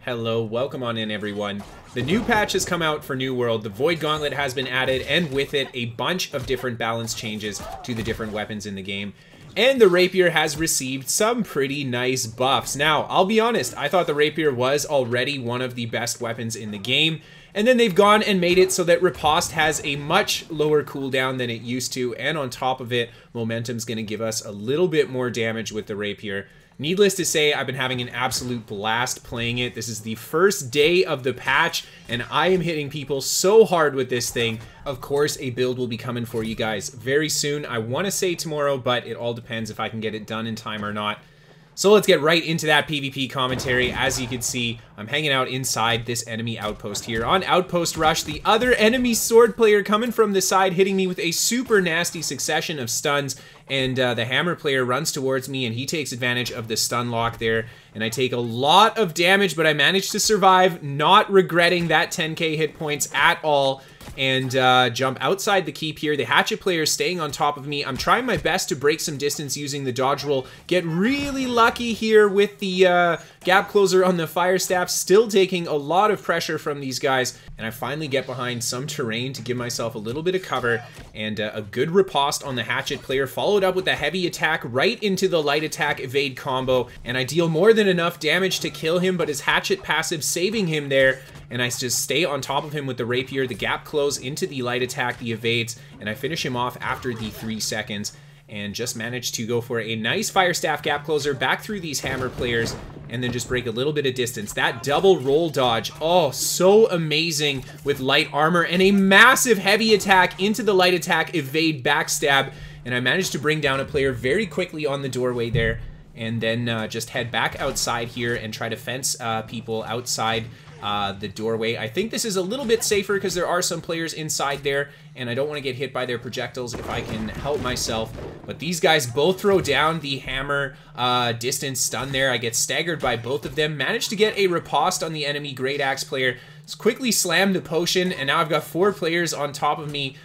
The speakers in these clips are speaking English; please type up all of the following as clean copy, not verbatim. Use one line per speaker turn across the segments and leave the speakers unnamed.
Hello, welcome on in everyone. The new patch has come out for New World, the Void Gauntlet has been added, and with it a bunch of different balance changes to the different weapons in the game. And the Rapier has received some pretty nice buffs. Now, I'll be honest, I thought the Rapier was already one of the best weapons in the game, and then they've gone and made it so that Riposte has a much lower cooldown than it used to, and on top of it, Momentum's going to give us a little bit more damage with the Rapier. Needless to say, I've been having an absolute blast playing it. This is the first day of the patch, and I am hitting people so hard with this thing. Of course, a build will be coming for you guys very soon. I want to say tomorrow, but it all depends if I can get it done in time or not. So let's get right into that PvP commentary. As you can see, I'm hanging out inside this enemy outpost here. On Outpost Rush, the other enemy sword player coming from the side, hitting me with a super nasty succession of stuns, and the hammer player runs towards me, and he takes advantage of the stun lock there, and I take a lot of damage, but I managed to survive, not regretting that 10k hit points at all, and jump outside the keep here. The hatchet player is staying on top of me. I'm trying my best to break some distance using the dodge roll. Get really lucky here with the gap closer on the fire staff, still taking a lot of pressure from these guys, and I finally get behind some terrain to give myself a little bit of cover, and a good riposte on the hatchet player, followed up with a heavy attack right into the light attack evade combo, and I deal more than enough damage to kill him, but his hatchet passive saving him there, and I just stay on top of him with the Rapier, the gap close into the light attack, the evades, and I finish him off after the 3 seconds, and just managed to go for a nice fire staff gap closer back through these hammer players, and then just break a little bit of distance. That double roll dodge, oh, so amazing with light armor, and a massive heavy attack into the light attack evade backstab, and I managed to bring down a player very quickly on the doorway there, and then just head back outside here and try to fence people outside the doorway. I think this is a little bit safer because there are some players inside there, and I don't want to get hit by their projectiles if I can help myself. But these guys both throw down the hammer distance stun there. I get staggered by both of them. Managed to get a riposte on the enemy Great Axe player. Just quickly slammed the potion, and now I've got 4 players on top of me.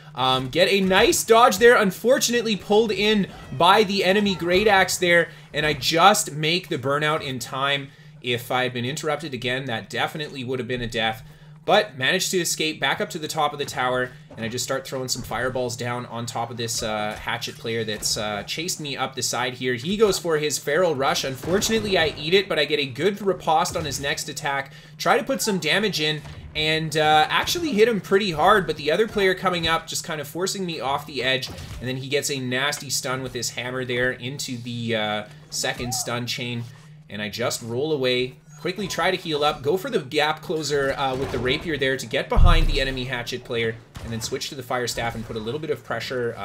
Get a nice dodge there. Unfortunately pulled in by the enemy Great Axe there, and I just make the burnout in time. If I had been interrupted again, that definitely would have been a death. But managed to escape back up to the top of the tower, and I just start throwing some fireballs down on top of this hatchet player that's chased me up the side here. He goes for his feral rush. Unfortunately, I eat it, but I get a good riposte on his next attack. Try to put some damage in, and actually hit him pretty hard, but the other player coming up just kind of forcing me off the edge, and then he gets a nasty stun with his hammer there into the second stun chain. And I just roll away, quickly try to heal up, go for the gap closer with the Rapier there to get behind the enemy hatchet player, and then switch to the fire staff and put a little bit of pressure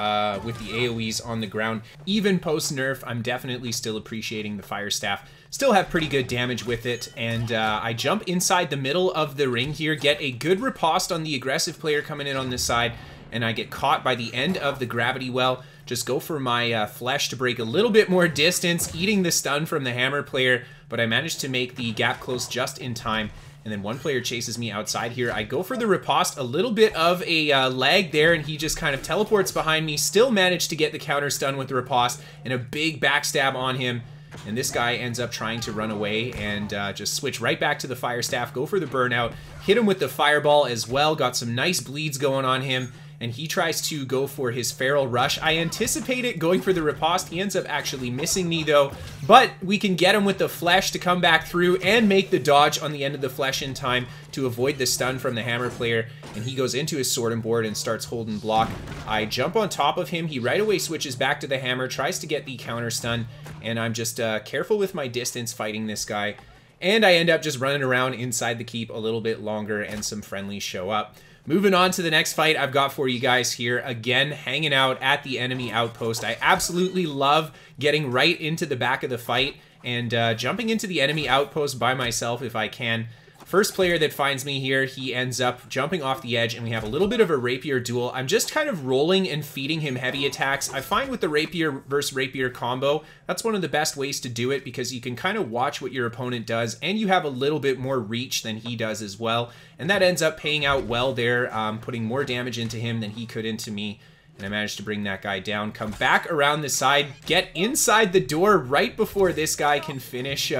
with the AoEs on the ground. Even post-nerf, I'm definitely still appreciating the fire staff. Still have pretty good damage with it, and I jump inside the middle of the ring here, get a good riposte on the aggressive player coming in on this side, and I get caught by the end of the gravity well. Just go for my flesh to break a little bit more distance, eating the stun from the hammer player, but I managed to make the gap close just in time, and then one player chases me outside here. I go for the riposte, a little bit of a lag there, and he just kind of teleports behind me, still managed to get the counter stun with the riposte, and a big backstab on him, and this guy ends up trying to run away, and just switch right back to the fire staff, go for the burnout, hit him with the fireball as well, got some nice bleeds going on him, and he tries to go for his feral rush. I anticipate it going for the riposte. He ends up actually missing me though, but we can get him with the flesh to come back through and make the dodge on the end of the flesh in time to avoid the stun from the hammer player, and he goes into his sword and board and starts holding block. I jump on top of him. He right away switches back to the hammer, tries to get the counter stun, and I'm just careful with my distance fighting this guy, and I end up just running around inside the keep a little bit longer, and some friendlies show up. Moving on to the next fight I've got for you guys here. Again, hanging out at the enemy outpost. I absolutely love getting right into the back of the fight and jumping into the enemy outpost by myself if I can. First player that finds me here, he ends up jumping off the edge, and we have a little bit of a Rapier duel. I'm just kind of rolling and feeding him heavy attacks. I find with the Rapier versus Rapier combo, that's one of the best ways to do it because you can kind of watch what your opponent does, and you have a little bit more reach than he does as well. And that ends up paying out well there, putting more damage into him than he could into me. And I managed to bring that guy down, come back around the side, get inside the door right before this guy can finish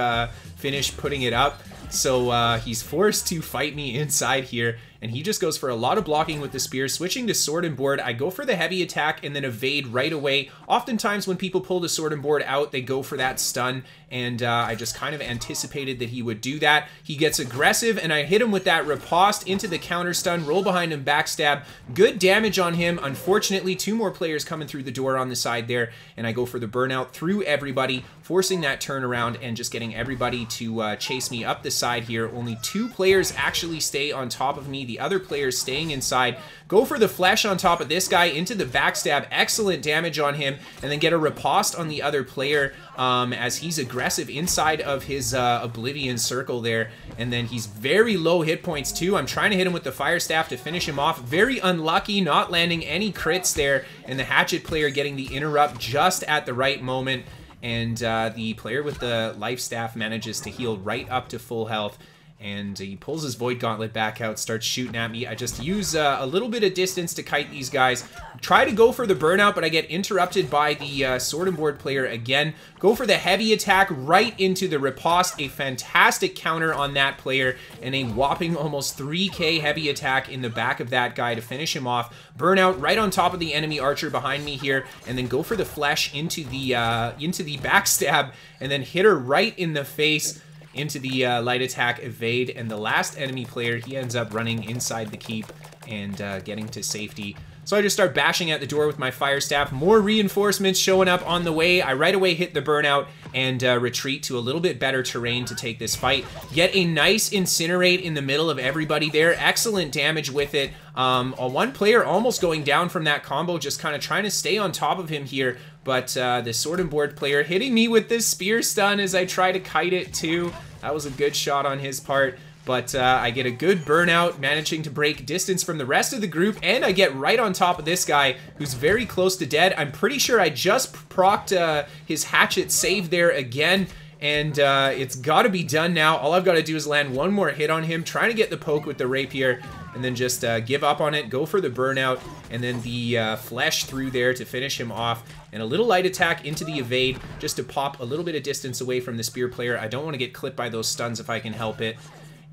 putting it up. So he's forced to fight me inside here, and he just goes for a lot of blocking with the spear. Switching to sword and board, I go for the heavy attack and then evade right away. Oftentimes when people pull the sword and board out, they go for that stun, and I just kind of anticipated that he would do that. He gets aggressive, and I hit him with that riposte into the counter stun, roll behind him, backstab. Good damage on him. Unfortunately, 2 more players coming through the door on the side there, and I go for the burnout through everybody, forcing that turnaround and just getting everybody to chase me up the side here. Only 2 players actually stay on top of me. The other players staying inside. Go for the flesh on top of this guy into the backstab. Excellent damage on him, and then get a riposte on the other player as he's aggressive inside of his Oblivion circle there. And then he's very low hit points too. I'm trying to hit him with the fire staff to finish him off. Very unlucky, not landing any crits there, and the hatchet player getting the interrupt just at the right moment. And the player with the life staff manages to heal right up to full health. And he pulls his Void Gauntlet back out, starts shooting at me. I just use a little bit of distance to kite these guys. Try to go for the burnout, but I get interrupted by the sword and board player again. Go for the heavy attack right into the riposte. A fantastic counter on that player, and a whopping almost 3k heavy attack in the back of that guy to finish him off. Burnout right on top of the enemy archer behind me here, and then go for the flesh into the backstab, and then hit her right in the face. Into the light attack, evade, and the last enemy player, he ends up running inside the keep and getting to safety. So I just start bashing at the door with my fire staff. More reinforcements showing up on the way. I right away hit the burnout and retreat to a little bit better terrain to take this fight. Get a nice incinerate in the middle of everybody there. Excellent damage with it. One player almost going down from that combo, just kind of trying to stay on top of him here. But the sword and board player hitting me with this spear stun as I try to kite it too. That was a good shot on his part. But I get a good burnout, managing to break distance from the rest of the group, and I get right on top of this guy who's very close to dead. I'm pretty sure I just procced his hatchet save there again, and it's got to be done now. All I've got to do is land one more hit on him, trying to get the poke with the rapier, and then just give up on it, go for the burnout, and then the flesh through there to finish him off, and a little light attack into the evade, just to pop a little bit of distance away from the spear player. I don't want to get clipped by those stuns if I can help it.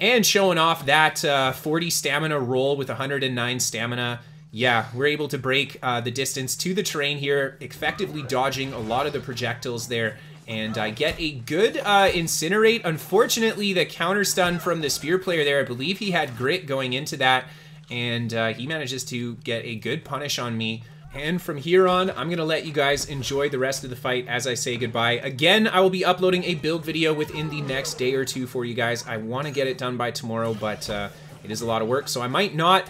And showing off that 40 stamina roll with 109 stamina. Yeah, we're able to break the distance to the terrain here, effectively dodging a lot of the projectiles there. And I get a good incinerate. Unfortunately, the counter stun from the spear player there, I believe he had grit going into that. And he manages to get a good punish on me. And from here on, I'm going to let you guys enjoy the rest of the fight as I say goodbye. Again, I will be uploading a build video within the next day or two for you guys. I want to get it done by tomorrow, but it is a lot of work, so I might not.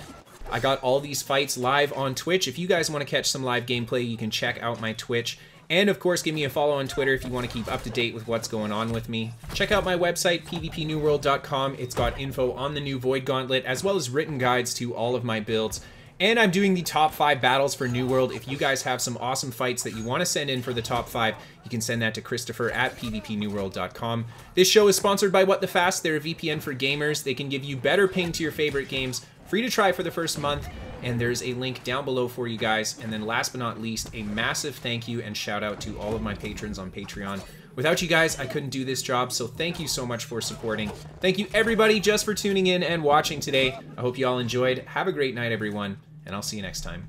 I got all these fights live on Twitch. If you guys want to catch some live gameplay, you can check out my Twitch. And of course, give me a follow on Twitter if you want to keep up to date with what's going on with me. Check out my website, pvpnewworld.com. It's got info on the new Void Gauntlet, as well as written guides to all of my builds. And I'm doing the top 5 battles for New World. If you guys have some awesome fights that you want to send in for the top 5, you can send that to Kristofer at pvpnewworld.com. This show is sponsored by What the Fast. They're a VPN for gamers. They can give you better ping to your favorite games, free to try for the first month, and there's a link down below for you guys. And then last but not least, a massive thank you and shout out to all of my patrons on Patreon. Without you guys, I couldn't do this job, so thank you so much for supporting. Thank you everybody just for tuning in and watching today. I hope you all enjoyed. Have a great night, everyone, and I'll see you next time.